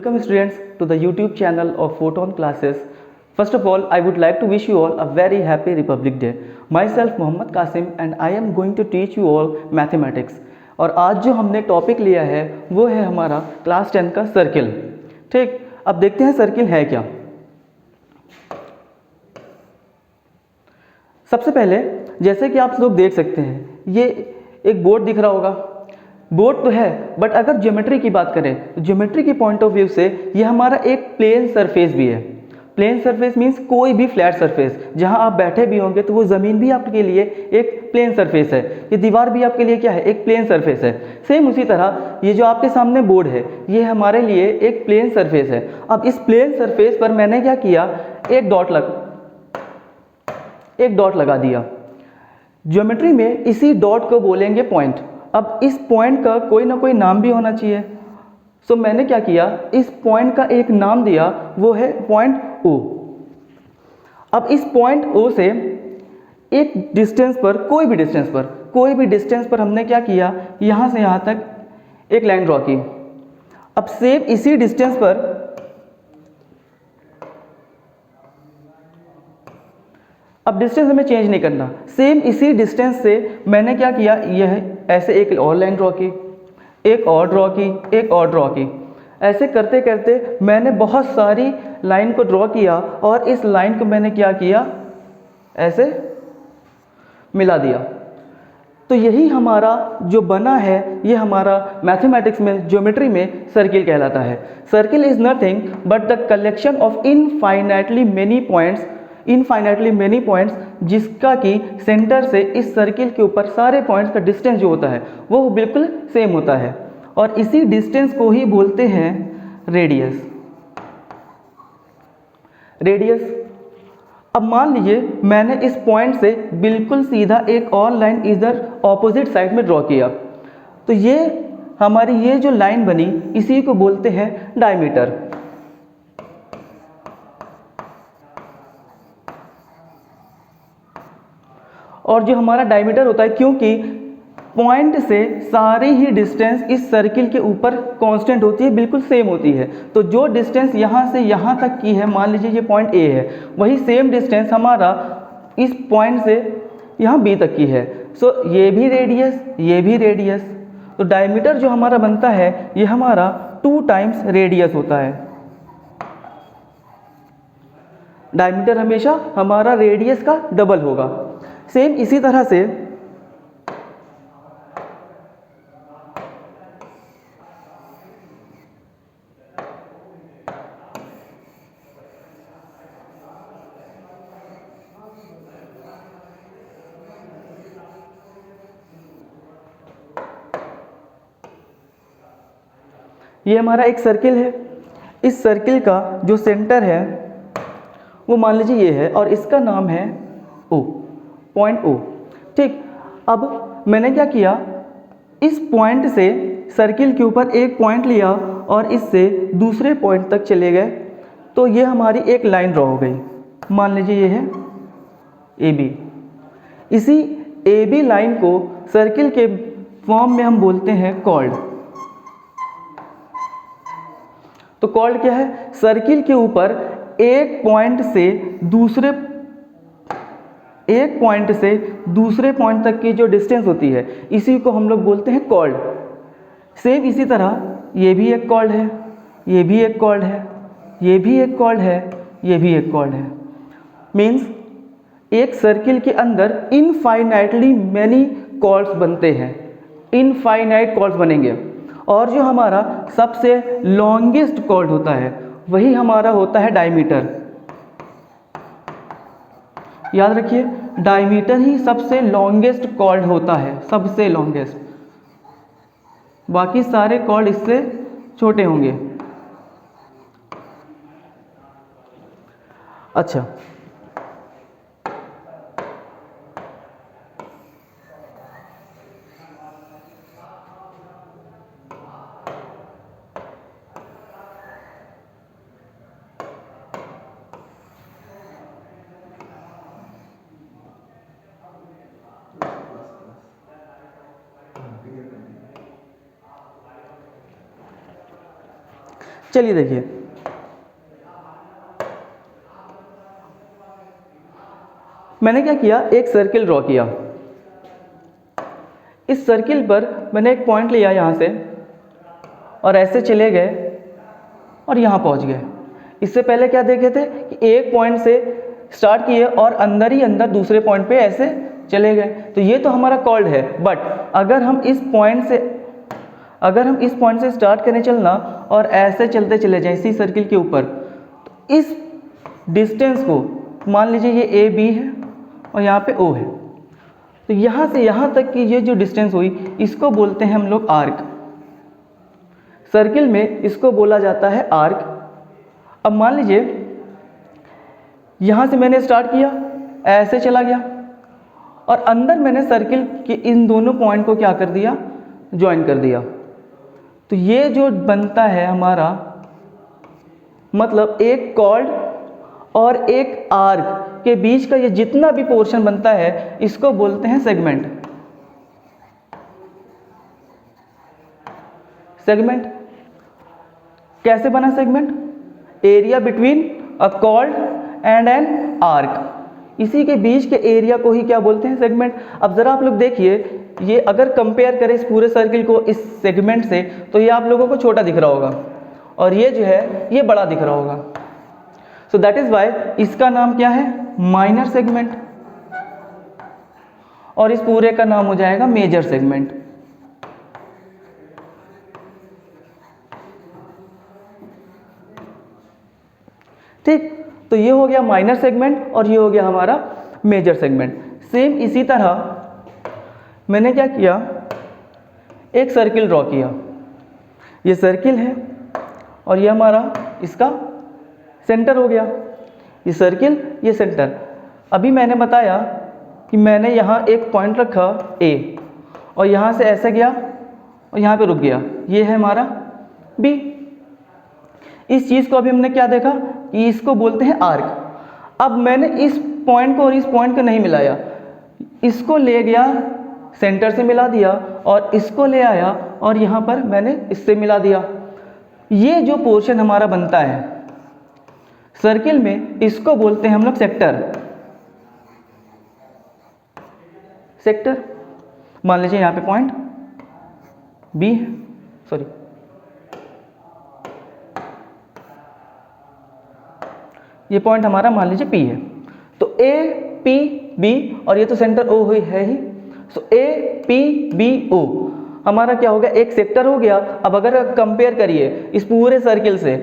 Welcome students to the YouTube channel of Photon Classes. First of all, I would like to wish you all a very happy Republic Day. Myself Mohammad Qasim and I am going to teach you all mathematics. और आज जो हमने topic लिया है वो है हमारा class 10 का सर्किल. ठीक, अब देखते हैं सर्किल है क्या. सबसे पहले जैसे कि आप लोग देख सकते हैं ये एक बोर्ड दिख रहा होगा. बोर्ड तो है बट अगर ज्योमेट्री की बात करें तो ज्योमेट्री के पॉइंट ऑफ व्यू से ये हमारा एक प्लेन सरफेस भी है. प्लेन सरफेस मीन्स कोई भी फ्लैट सरफेस जहां आप बैठे भी होंगे तो वो ज़मीन भी आपके लिए एक प्लेन सरफेस है. ये दीवार भी आपके लिए क्या है, एक प्लेन सरफेस है. सेम उसी तरह ये जो आपके सामने बोर्ड है ये हमारे लिए एक प्लेन सरफेस है. अब इस प्लेन सरफेस पर मैंने क्या किया, एक डॉट लगा दिया. ज्योमेट्री में इसी डॉट को बोलेंगे पॉइंट. अब इस पॉइंट का कोई ना कोई नाम भी होना चाहिए. सो मैंने क्या किया, इस पॉइंट का एक नाम दिया, वो है पॉइंट O. अब इस पॉइंट O से एक डिस्टेंस पर, कोई भी डिस्टेंस पर हमने क्या किया, यहाँ से यहाँ तक एक लाइन ड्रॉ की. अब सेम इसी डिस्टेंस पर अब डिस्टेंस हमें चेंज नहीं करना. सेम इसी डिस्टेंस से मैंने क्या किया, यह ऐसे एक और लाइन ड्रॉ की, एक और ड्रॉ की. ऐसे करते करते मैंने बहुत सारी लाइन को ड्रॉ किया और इस लाइन को मैंने क्या किया, ऐसे मिला दिया. तो यही हमारा जो बना है ये हमारा मैथमेटिक्स में, ज्योमेट्री में सर्किल कहलाता है. Circle is nothing but the collection of infinitely many points जिसका कि सेंटर से इस सर्किल के ऊपर सारे पॉइंट्स का डिस्टेंस जो होता है वो बिल्कुल सेम होता है और इसी डिस्टेंस को ही बोलते हैं रेडियस. अब मान लीजिए मैंने इस पॉइंट से बिल्कुल सीधा एक और लाइन इधर ऑपोजिट साइड में ड्रॉ किया. तो ये हमारी ये जो लाइन बनी इसी को बोलते हैं डायमीटर. और जो हमारा डायमीटर होता है, क्योंकि पॉइंट से सारी ही डिस्टेंस इस सर्किल के ऊपर कांस्टेंट होती है, बिल्कुल सेम होती है. तो जो डिस्टेंस यहाँ से यहाँ तक की है, मान लीजिए ये पॉइंट A है, वही सेम डिस्टेंस हमारा इस पॉइंट से यहाँ B तक की है. सो ये भी रेडियस. तो डायमीटर जो हमारा बनता है ये हमारा 2 टाइम्स रेडियस होता है. डायमीटर हमेशा हमारा रेडियस का डबल होगा. सेम इसी तरह से ये हमारा एक सर्किल है. इस सर्किल का जो सेंटर है वो मान लीजिए ये है और इसका नाम है O, पॉइंट O. ठीक, अब मैंने क्या किया, इस पॉइंट से सर्किल के ऊपर एक पॉइंट लिया और इससे दूसरे पॉइंट तक चले गए. तो ये हमारी एक लाइन ड्रॉ हो गई. मान लीजिए ये है AB. इसी AB लाइन को सर्किल के फॉर्म में हम बोलते हैं कॉर्ड. तो कॉर्ड क्या है, सर्किल के ऊपर एक पॉइंट से दूसरे पॉइंट तक की जो डिस्टेंस होती है इसी को हम लोग बोलते हैं कॉर्ड. सेम इसी तरह ये भी एक कॉर्ड है, ये भी एक कॉर्ड है, ये भी एक कॉर्ड है, ये भी एक कॉर्ड है. मीन्स एक सर्किल के अंदर इनफाइनाइटली मैनी कॉर्ड्स बनते हैं, इनफाइनाइट कॉर्ड्स बनेंगे. और जो हमारा सबसे लॉन्गेस्ट कॉर्ड होता है वही हमारा होता है डायमीटर. याद रखिए, डायमीटर ही सबसे लॉन्गेस्ट कॉर्ड होता है, सबसे लॉन्गेस्ट. बाकी सारे कॉर्ड इससे छोटे होंगे. अच्छा, चलिए देखिए, मैंने क्या किया, एक सर्किल ड्रॉ किया। इस सर्किल पर मैंने एक पॉइंट लिया यहाँ से और ऐसे चले गए और यहाँ पहुँच गए। इससे पहले क्या देखे थे कि एक पॉइंट से स्टार्ट किए और अंदर ही अंदर दूसरे पॉइंट पे ऐसे चले गए, तो ये तो हमारा कॉल्ड है। बट अगर हम इस पॉइंट से स्टार्ट करें चलना और ऐसे चलते चले जाएं इसी सर्किल के ऊपर, तो इस डिस्टेंस को मान लीजिए ये ए बी है और यहाँ पे ओ है, तो यहाँ से यहाँ तक की ये जो डिस्टेंस हुई इसको बोलते हैं हम लोग आर्क। सर्किल में इसको बोला जाता है आर्क। अब मान लीजिए यहाँ से मैंने स्टार्ट किया, ऐसे चला गया और अंदर मैंने सर्किल के इन दोनों पॉइंट को क्या कर दिया, ज्वाइन कर दिया। तो ये जो बनता है हमारा, मतलब एक कॉर्ड और एक आर्क के बीच का ये जितना भी पोर्शन बनता है इसको बोलते हैं सेगमेंट। सेगमेंट कैसे बना segment? Area between a cord and an arc, इसी के बीच के एरिया को ही क्या बोलते हैं, सेगमेंट। अब जरा आप लोग देखिए, ये अगर कंपेयर करें इस पूरे सर्किल को इस सेगमेंट से, तो ये आप लोगों को छोटा दिख रहा होगा और ये जो है ये बड़ा दिख रहा होगा। सो दैट इज वाई इसका नाम क्या है, माइनर सेगमेंट, और इस पूरे का नाम हो जाएगा मेजर सेगमेंट। ठीक, तो ये हो गया माइनर सेगमेंट और ये हो गया हमारा मेजर सेगमेंट। सेम इसी तरह मैंने क्या किया, एक सर्किल ड्रॉ किया। ये सर्किल है और ये हमारा इसका सेंटर हो गया। ये सर्किल, ये सेंटर। अभी मैंने बताया कि मैंने यहाँ एक पॉइंट रखा A और यहाँ से ऐसे गया और यहाँ पे रुक गया, ये है हमारा B। इस चीज़ को अभी हमने क्या देखा कि इसको बोलते हैं आर्क। अब मैंने इस पॉइंट को और इस पॉइंट को नहीं मिलाया, इसको ले गया सेंटर से मिला दिया और इसको ले आया और यहाँ पर मैंने इससे मिला दिया। ये जो पोर्शन हमारा बनता है सर्किल में, इसको बोलते हैं हम लोग सेक्टर। सेक्टर, मान लीजिए यहाँ पे पॉइंट B है, सॉरी ये पॉइंट हमारा मान लीजिए P है, तो A P B और ये तो सेंटर O हुई है ही, सो A P B O हमारा क्या हो गया, एक सेक्टर हो गया। अब अगर कंपेयर करिए इस पूरे सर्किल से,